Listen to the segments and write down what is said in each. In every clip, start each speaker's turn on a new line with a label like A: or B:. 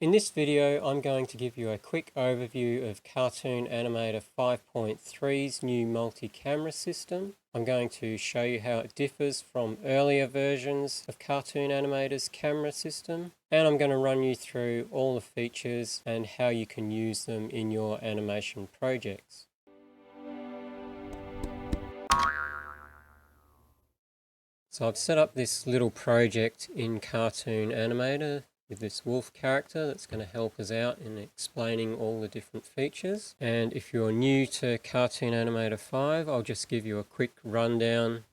A: In this video, I'm going to give you a quick overview of Cartoon Animator 5.3's new multi-camera system. I'm going to show you how it differs from earlier versions of Cartoon Animator's camera system, and I'm going to run you through all the features and how you can use them in your animation projects. So I've set up this little project in Cartoon Animator with this wolf character that's going to help us out in explaining all the different features. And if you're new to Cartoon Animator 5, I'll just give you a quick rundown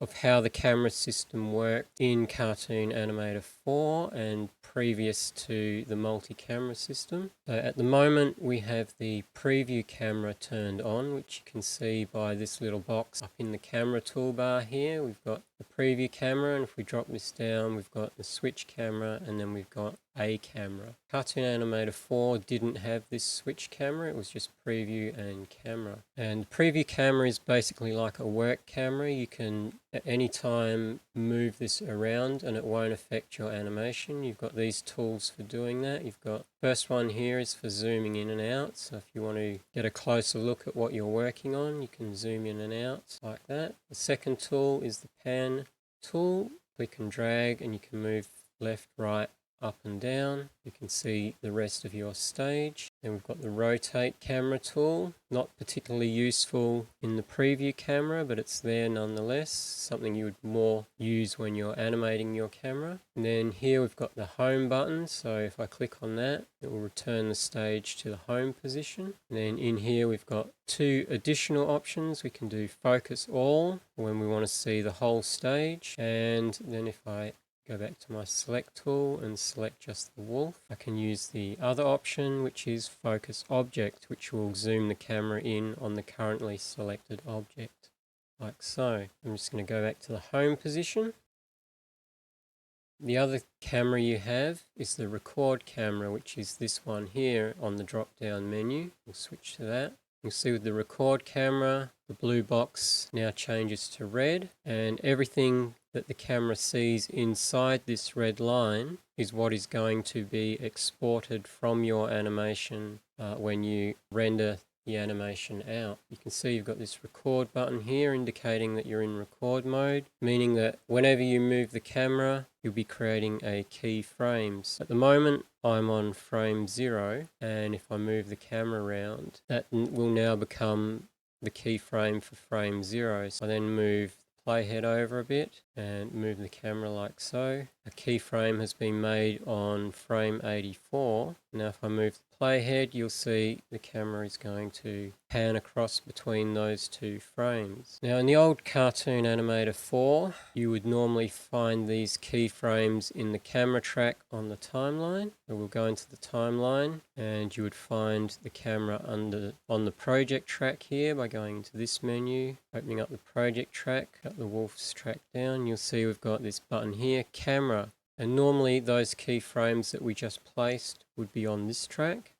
A: of how the camera system worked in Cartoon Animator 4 and previous to the multi-camera system. So at the moment we have the preview camera turned on, which you can see by this little box up in the camera toolbar here. We've got the preview camera, and if we drop this down we've got the switch camera, and then we've got a camera. Cartoon Animator 4 didn't have this switch camera, it was just preview and camera. And the preview camera is basically like a work camera. You can at any time move this around and it won't affect your animation. You've got these tools for doing that. You've got, first one here is for zooming in and out, so if you want to get a closer look at what you're working on, you can zoom in and out like that. The second tool is the pan tool. Click and drag and you can move left, right, up and down. You can see the rest of your stage. Then we've got the rotate camera tool, not particularly useful in the preview camera, but it's there nonetheless, something you would more use when you're animating your camera. And then here we've got the home button, so if I click on that, it will return the stage to the home position. And then in here we've got two additional options. We can do focus all when we want to see the whole stage, and then if I go back to my select tool and select just the wolf, I can use the other option, which is focus object, which will zoom the camera in on the currently selected object, like so. I'm just going to go back to the home position. The other camera you have is the record camera, which is this one here on the drop down menu. We'll switch to that. You'll see with the record camera, the blue box now changes to red, and everything that the camera sees inside this red line is what is going to be exported from your animation when you render the animation out. You can see you've got this record button here indicating that you're in record mode, meaning that whenever you move the camera, you'll be creating a keyframes. At the moment, I'm on frame 0, and if I move the camera around, that will now become the keyframe for frame 0. So I then move the playhead over a bit and move the camera like so. A keyframe has been made on frame 84. Now if I move the playhead, you'll see the camera is going to pan across between those two frames. Now in the old Cartoon Animator 4, you would normally find these keyframes in the camera track on the timeline. So we'll go into the timeline and you would find the camera on the project track here by going into this menu, opening up the project track, cut the wolf's track down. You'll see we've got this button here, camera. And normally those keyframes that we just placed would be on this track.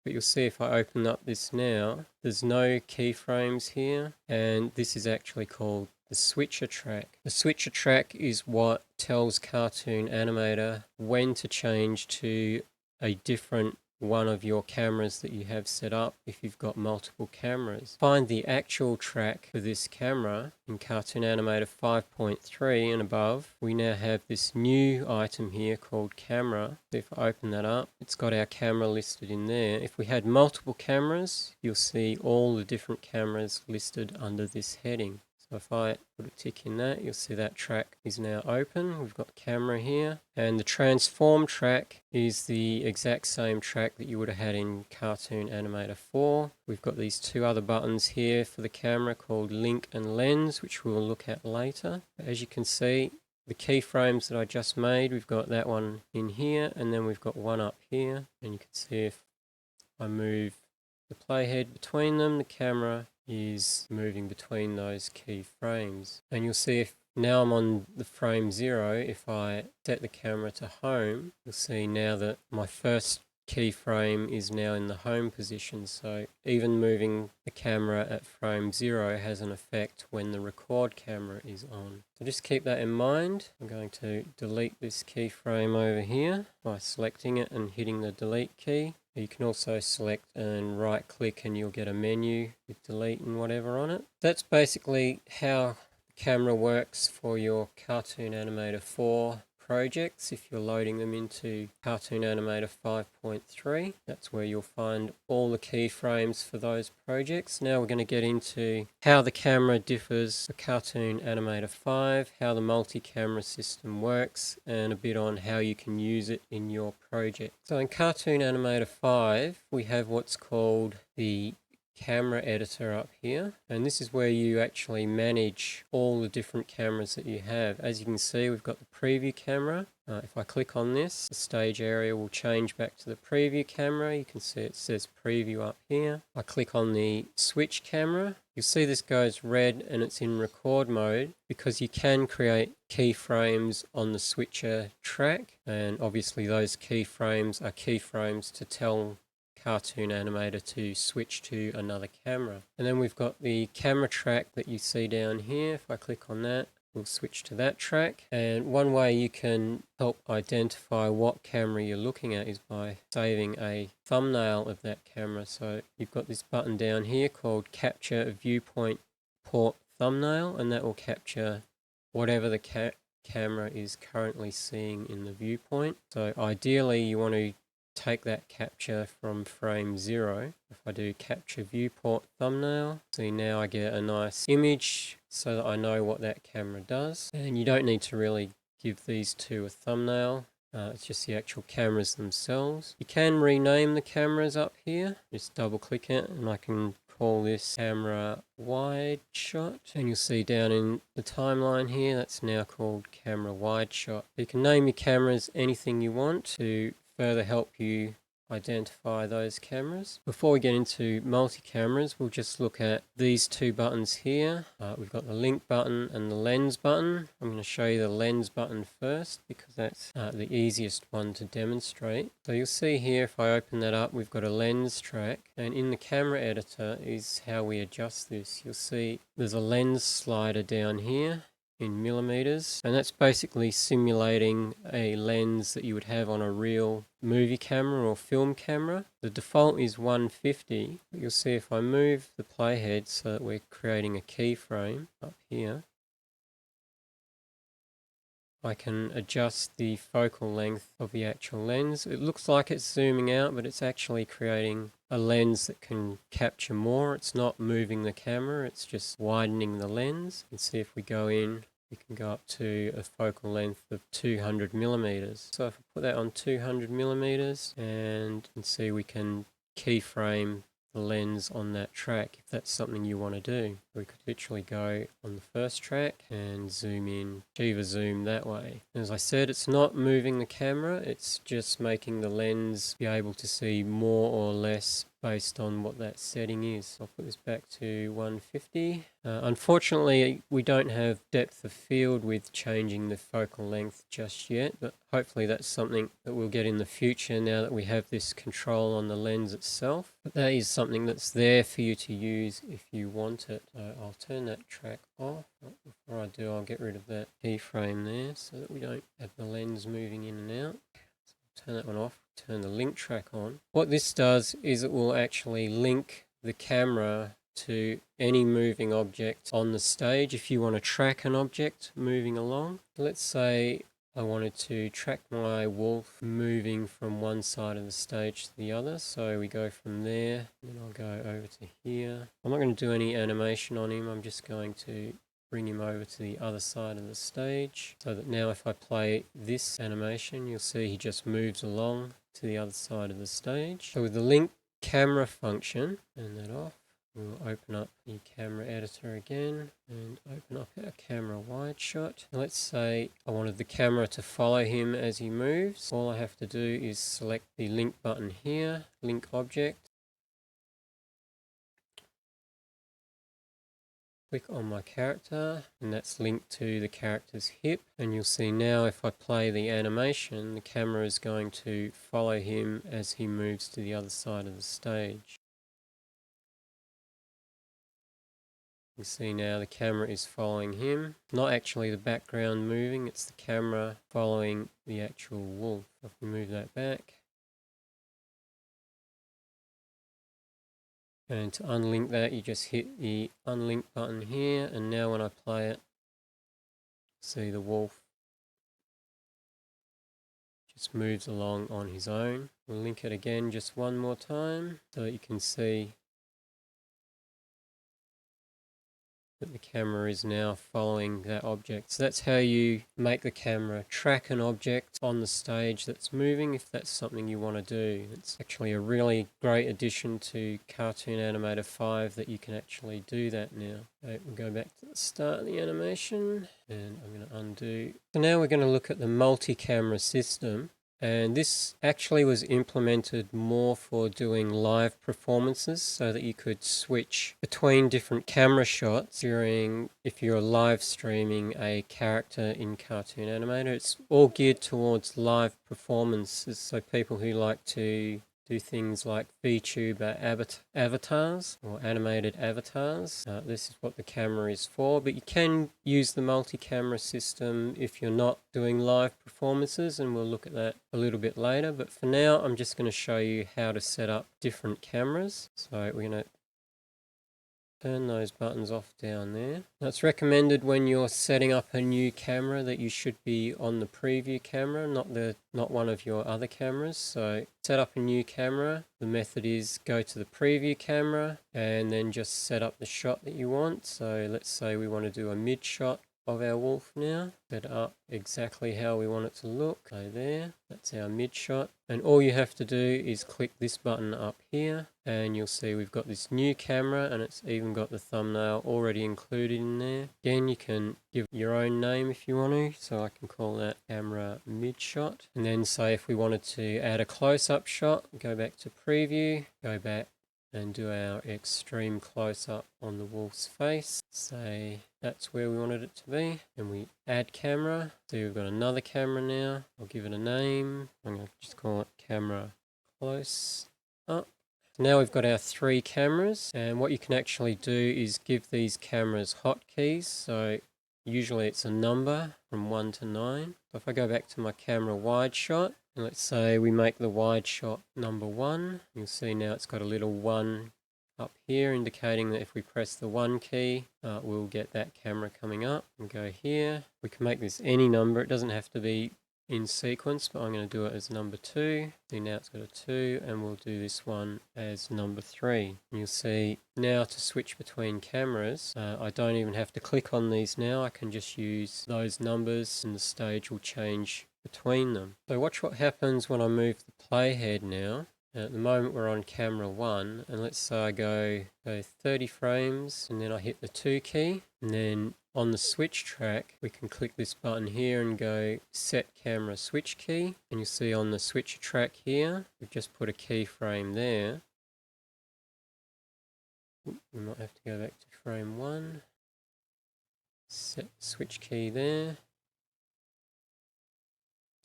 A: But you'll see if I open up this now, there's no keyframes here, and this is actually called the switcher track. The switcher track is what tells Cartoon Animator when to change to a different one of your cameras that you have set up if you've got multiple cameras. Find the actual track for this camera in Cartoon Animator 5.3 and above. We now have this new item here called camera. If I open that up, it's got our camera listed in there. If we had multiple cameras, you'll see all the different cameras listed under this heading. So if I put a tick in that, you'll see that track is now open. We've got camera here, and the transform track is the exact same track that you would have had in Cartoon Animator 4. We've got these two other buttons here for the camera called link and lens, which we'll look at later. As you can see, the keyframes that I just made, we've got that one in here, and then we've got one up here, and you can see if I move the playhead between them, the camera is moving between those key frames. And you'll see if now I'm on the frame 0, if I set the camera to home, you'll see now that my first keyframe is now in the home position, so even moving the camera at frame 0 has an effect when the record camera is on. So just keep that in mind. I'm going to delete this keyframe over here by selecting it and hitting the delete key. You can also select and right click and you'll get a menu with delete and whatever on it. That's basically how the camera works for your Cartoon Animator 4 projects. If you're loading them into Cartoon Animator 5.3, that's where you'll find all the keyframes for those projects. Now we're going to get into how the camera differs for Cartoon Animator 5, how the multi-camera system works, and a bit on how you can use it in your project. So in Cartoon Animator 5, we have what's called the camera editor up here, and this is where you actually manage all the different cameras that you have. As you can see, we've got the preview camera. If I click on this, the stage area will change back to the preview camera. You can see it says preview up here. I click on the switch camera. You'll see this goes red and it's in record mode because you can create keyframes on the switcher track, and obviously those keyframes are keyframes to tell Cartoon Animator to switch to another camera. And then we've got the camera track that you see down here. If I click on that, we'll switch to that track. And one way you can help identify what camera you're looking at is by saving a thumbnail of that camera. So you've got this button down here called Capture Viewpoint Port Thumbnail, and that will capture whatever the camera is currently seeing in the viewpoint. So ideally you want to take that capture from frame 0. If I do capture viewport thumbnail, see now I get a nice image so that I know what that camera does. And you don't need to really give these two a thumbnail. It's just the actual cameras themselves. You can rename the cameras up here. Just double click it and I can call this camera wide shot, and you'll see down in the timeline here that's now called camera wide shot. You can name your cameras anything you want to further help you identify those cameras. Before we get into multi-cameras, we'll just look at these two buttons here. We've got the link button and the lens button. I'm going to show you the lens button first because that's the easiest one to demonstrate. So you'll see here, if I open that up, we've got a lens track, and in the camera editor is how we adjust this. You'll see there's a lens slider down here in millimeters, and that's basically simulating a lens that you would have on a real movie camera or film camera. The default is 150, but you'll see if I move the playhead so that we're creating a keyframe up here, I can adjust the focal length of the actual lens. It looks like it's zooming out, but it's actually creating a lens that can capture more. It's not moving the camera, it's just widening the lens. You can see if we go in, we can go up to a focal length of 200 millimeters. So if I put that on 200 millimeters, and you can see we can keyframe the lens on that track if that's something you want to do. We could literally go on the first track and zoom in, achieve a zoom that way. As I said, it's not moving the camera, it's just making the lens be able to see more or less based on what that setting is. I'll put this back to 150. Unfortunately, we don't have depth of field with changing the focal length just yet, but hopefully that's something that we'll get in the future now that we have this control on the lens itself. But that is something that's there for you to use if you want it. So I'll turn that track off. Before I do, I'll get rid of that keyframe there so that we don't have the lens moving in and out. So turn that one off, turn the link track on. What this does is it will actually link the camera to any moving object on the stage if you want to track an object moving along. Let's say I wanted to track my wolf moving from one side of the stage to the other. So we go from there, and then I'll go over to here. I'm not going to do any animation on him, I'm just going to bring him over to the other side of the stage, so that now if I play this animation, you'll see he just moves along to the other side of the stage. So with the link camera function, turn that off, we'll open up the camera editor again and open up our camera wide shot. Let's say I wanted the camera to follow him as he moves. All I have to do is select the link button here, link object. click on my character, and that's linked to the character's hip. And you'll see now if I play the animation, the camera is going to follow him as he moves to the other side of the stage. You see now the camera is following him. Not actually the background moving, it's the camera following the actual wolf. If we move that back. And to unlink that, you just hit the unlink button here, and now when I play it, see the wolf just moves along on his own. We'll link it again just one more time so that you can see that the camera is now following that object. So that's how you make the camera track an object on the stage that's moving, if that's something you want to do. It's actually a really great addition to Cartoon Animator 5 that you can actually do that now. Okay, we'll go back to the start of the animation, and I'm going to undo. So now we're going to look at the multi-camera system. And this actually was implemented more for doing live performances so that you could switch between different camera shots during, if you're live streaming a character in Cartoon Animator. It's all geared towards live performances, so people who like to do things like VTuber avatars or animated avatars. This is what the camera is for, but you can use the multi-camera system if you're not doing live performances, and we'll look at that a little bit later. But for now, I'm just going to show you how to set up different cameras. So we're going to turn those buttons off down there. Now it's recommended when you're setting up a new camera that you should be on the preview camera, not one of your other cameras. So set up a new camera. The method is go to the preview camera and then just set up the shot that you want. So let's say we want to do a mid shot of our wolf now. Set up exactly how we want it to look. So there, that's our mid shot. And all you have to do is click this button up here, and you'll see we've got this new camera, and it's even got the thumbnail already included in there. Again, you can give your own name if you want to, so I can call that camera mid shot. And then say if we wanted to add a close-up shot, go back to preview, go back and do our extreme close-up on the wolf's face. Say that's where we wanted it to be. And we add camera. So we've got another camera now. I'll give it a name. I'm going to just call it camera close up. Now we've got our 3 cameras, and what you can actually do is give these cameras hotkeys. So usually it's a number from 1 to 9. So if I go back to my camera wide shot, and let's say we make the wide shot number 1, you'll see now it's got a little 1 up here indicating that if we press the 1 key, we'll get that camera coming up. And go here. We can make this any number. It doesn't have to be in sequence, but I'm going to do it as number 2. See, now it's got a 2, and we'll do this one as number 3. And you'll see now to switch between cameras, I don't even have to click on these now. I can just use those numbers and the stage will change between them. So watch what happens when I move the playhead now. At the moment we're on camera 1, and let's say I go 30 frames and then I hit the 2 key, and then on the switch track we can click this button here and go set camera switch key, and you'll see on the switcher track here we've just put a keyframe there. We might have to go back to frame 1, set switch key there.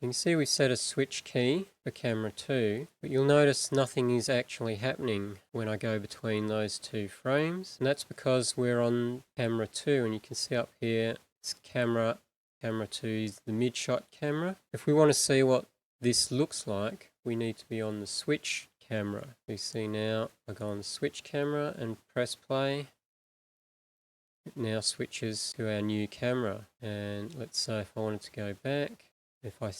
A: You can see we set a switch key for camera 2, but you'll notice nothing is actually happening when I go between those 2 frames. And that's because we're on camera 2, and you can see up here, it's camera 2 is the mid-shot camera. If we want to see what this looks like, we need to be on the switch camera. You see now, I go on the switch camera and press play. It now switches to our new camera. And let's say if I wanted to go back, if I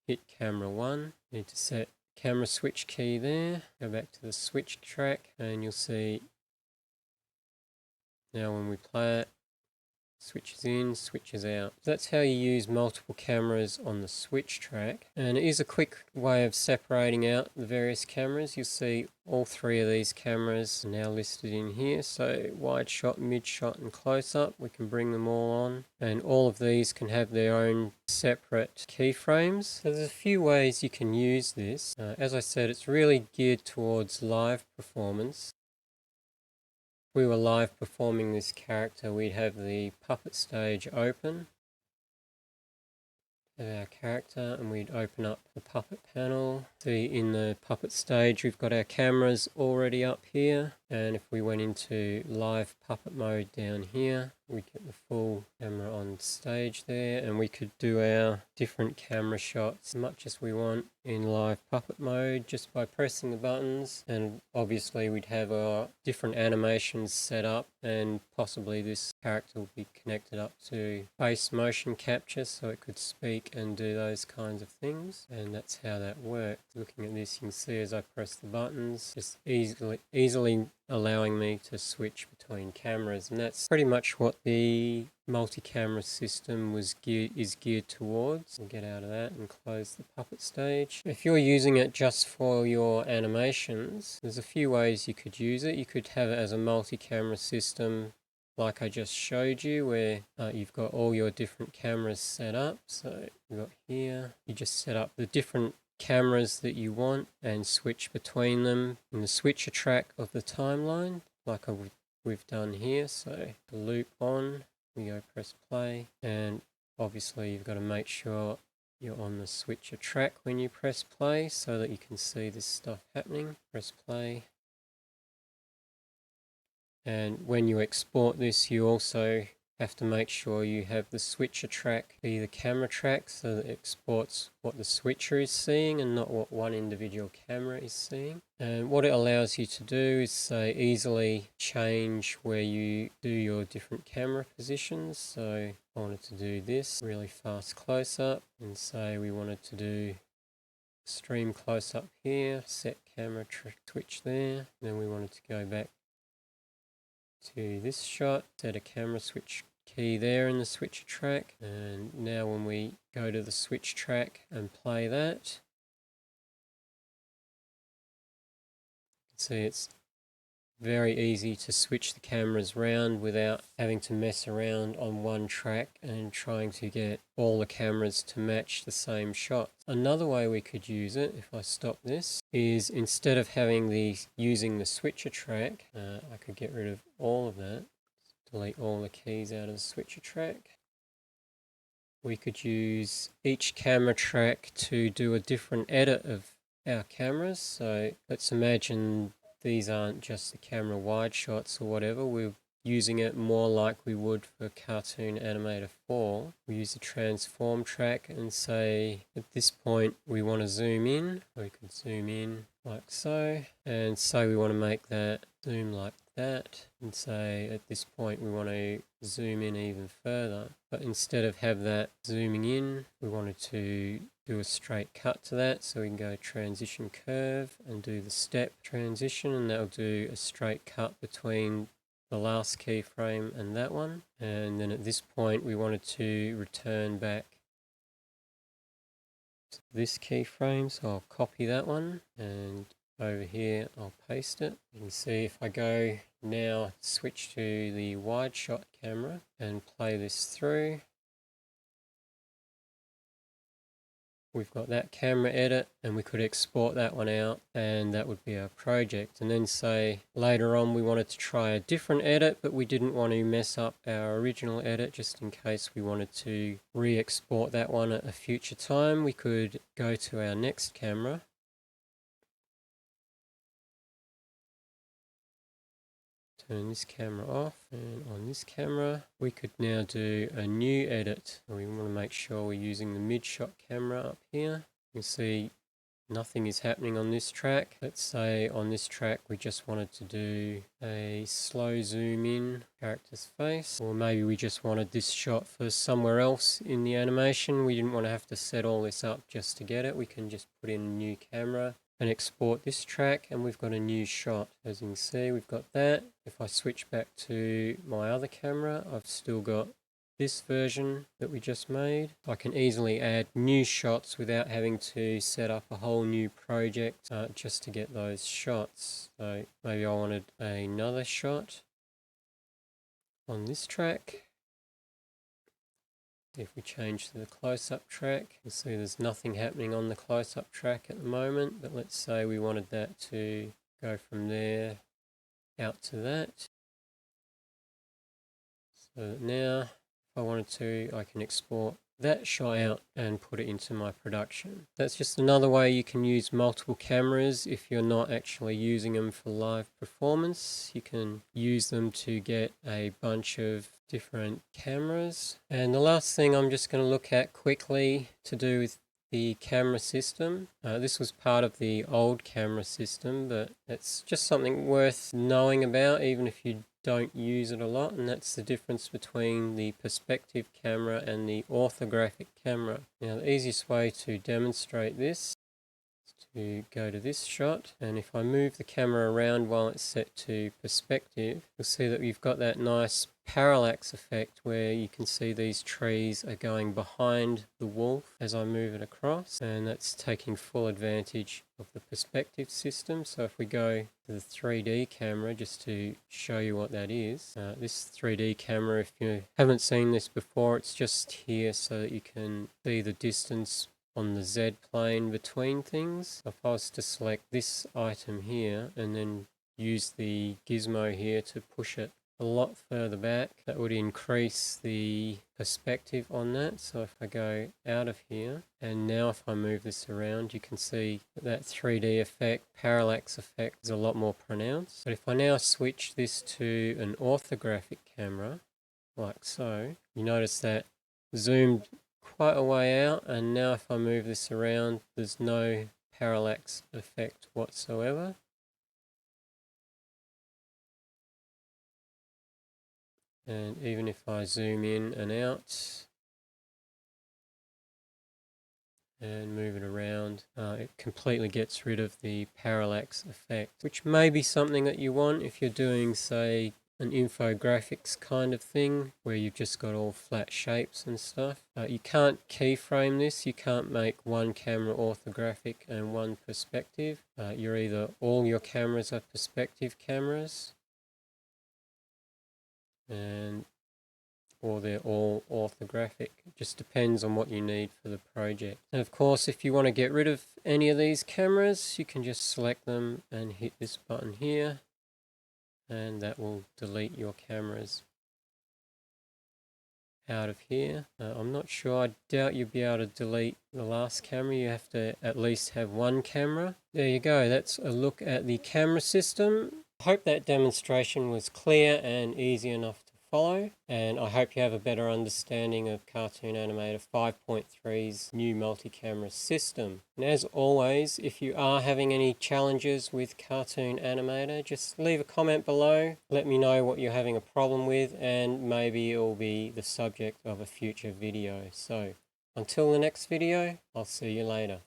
A: hit camera 1, I need to set camera switch key there, go back to the switch track, and you'll see now when we play it, switches in, switches out. That's how you use multiple cameras on the switch track. And it is a quick way of separating out the various cameras. You'll see all 3 of these cameras are now listed in here. So wide shot, mid shot and close up, we can bring them all on. And all of these can have their own separate keyframes. So there's a few ways you can use this. As I said, it's really geared towards live performance. we were live performing this character, we'd have the puppet stage open of our character, and we'd open up the puppet panel. See, in the puppet stage we've got our cameras already up here, and if we went into live puppet mode down here, we'd get the full camera on stage there, and we could do our different camera shots as much as we want in live puppet mode just by pressing the buttons. And obviously we'd have our different animations set up, and possibly this character will be connected up to face motion capture so it could speak and do those kinds of things, and that's how that works. Looking at this, you can see as I press the buttons, just easily allowing me to switch between cameras, and that's pretty much what the multi-camera system is geared towards. We'll get out of that and close the puppet stage. If you're using it just for your animations, there's a few ways you could use it. You could have it as a multi-camera system like I just showed you, where you've got all your different cameras set up. So you've got here, you just set up the different cameras that you want and switch between them in the switcher track of the timeline, like we've done here. So the loop on, we go press play, and obviously you've got to make sure you're on the switcher track when you press play so that you can see this stuff happening. Press play. And when you export this, you also have to make sure you have the switcher track be the camera track so that it exports what the switcher is seeing and not what one individual camera is seeing. And what it allows you to do is say easily change where you do your different camera positions. So I wanted to do this really fast close-up, and say we wanted to do stream close-up here, set camera switch there, and then we wanted to go back to this shot, set a camera switch key there in the switcher track, and now when we go to the switch track and play that, you can see it's very easy to switch the cameras around without having to mess around on one track and trying to get all the cameras to match the same shot. Another way we could use it, if I stop this, is instead of using the switcher track, I could get rid of all of that, delete all the keys out of the switcher track. We could use each camera track to do a different edit of our cameras. So let's imagine these aren't just the camera wide shots or whatever. We're using it more like we would for Cartoon Animator 4. We use the transform track and say at this point we want to zoom in. We could zoom in like so, and say we want to make that zoom like that, and say at this point we want to zoom in even further. But instead of have that zooming in, we wanted to do a straight cut to that, so we can go transition curve and do the step transition, and that'll do a straight cut between the last keyframe and that one. And then at this point we wanted to return back to this keyframe, so I'll copy that one, and over here I'll paste it. You can see if I go now switch to the wide shot camera and play this through, we've got that camera edit, and we could export that one out, and that would be our project. And then say later on we wanted to try a different edit, but we didn't want to mess up our original edit, just in case we wanted to re-export that one at a future time. We could go to our next camera, turn this camera off, and on this camera we could now do a new edit. We want to make sure we're using the mid-shot camera up here. You can see nothing is happening on this track. Let's say on this track we just wanted to do a slow zoom in character's face, or maybe we just wanted this shot for somewhere else in the animation. We didn't want to have to set all this up just to get it. We can just put in a new camera and export this track, and we've got a new shot. As you can see, we've got that. If I switch back to my other camera, I've still got this version that we just made. I can easily add new shots without having to set up a whole new project just to get those shots. So maybe I wanted another shot on this track. If we change to the close-up track, you'll see there's nothing happening on the close-up track at the moment, but let's say we wanted that to go from there out to that. So now, if I wanted to, I can export that shot out and put it into my production. That's just another way you can use multiple cameras if you're not actually using them for live performance. You can use them to get a bunch of different cameras. And the last thing I'm just going to look at quickly to do with the camera system. This was part of the old camera system, but it's just something worth knowing about even if you don't use it a lot, and that's the difference between the perspective camera and the orthographic camera. Now the easiest way to demonstrate this is to go to this shot, and if I move the camera around while it's set to perspective, you'll see that we've got that nice parallax effect where you can see these trees are going behind the wolf as I move it across, and that's taking full advantage of the perspective system. So if we go to the 3D camera just to show you what that is, this 3D camera, if you haven't seen this before, it's just here so that you can see the distance on the Z plane between things. If I was to select this item here and then use the gizmo here to push it a lot further back, that would increase the perspective on that. So if I go out of here, and now if I move this around, you can see that 3D effect, parallax effect, is a lot more pronounced. But if I now switch this to an orthographic camera, like so, you notice that zoomed quite a way out, and now if I move this around, there's no parallax effect whatsoever. And even if I zoom in and out and move it around, it completely gets rid of the parallax effect, which may be something that you want if you're doing, say, an infographics kind of thing where you've just got all flat shapes and stuff. You can't keyframe this. You can't make one camera orthographic and one perspective. You're either all your cameras are perspective cameras, or they're all orthographic. It just depends on what you need for the project. And of course, if you want to get rid of any of these cameras, you can just select them and hit this button here, and that will delete your cameras out of here. I'm not sure, I doubt you'll be able to delete the last camera. You have to at least have one camera. There you go, that's a look at the camera system. I hope that demonstration was clear and easy enough to follow, and I hope you have a better understanding of Cartoon Animator 5.3's new multi-camera system. And as always, if you are having any challenges with Cartoon Animator, just leave a comment below, let me know what you're having a problem with, and maybe it will be the subject of a future video. So until the next video, I'll see you later.